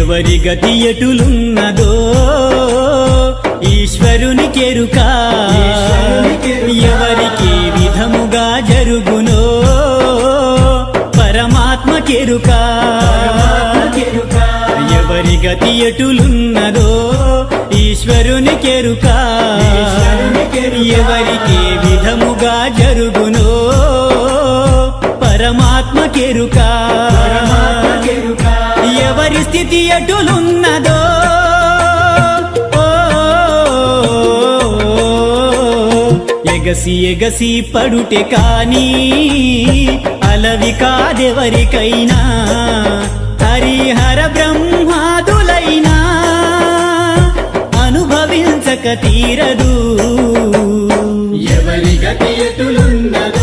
ఎవరి గతి ఎటులున్నదో ఈశ్వరునికెరుక ఎవరికి విధముగా జరుగునో పరమాత్మకెరుక ఎవరి గతి ఎటులున్నదో ఈశ్వరునికెరుక ఎవరికి విధముగా జరుగునో పరమాత్మకెరుక ఎవరి స్థితి ఎటులున్నదో ఎగసి ఎగసి పడుటే కాని అలవి కాదెవరికైనా హరిహర బ్రహ్మాదులైనా అనుభవించక తీరదు ఎవరి గతి ఎటులున్నదో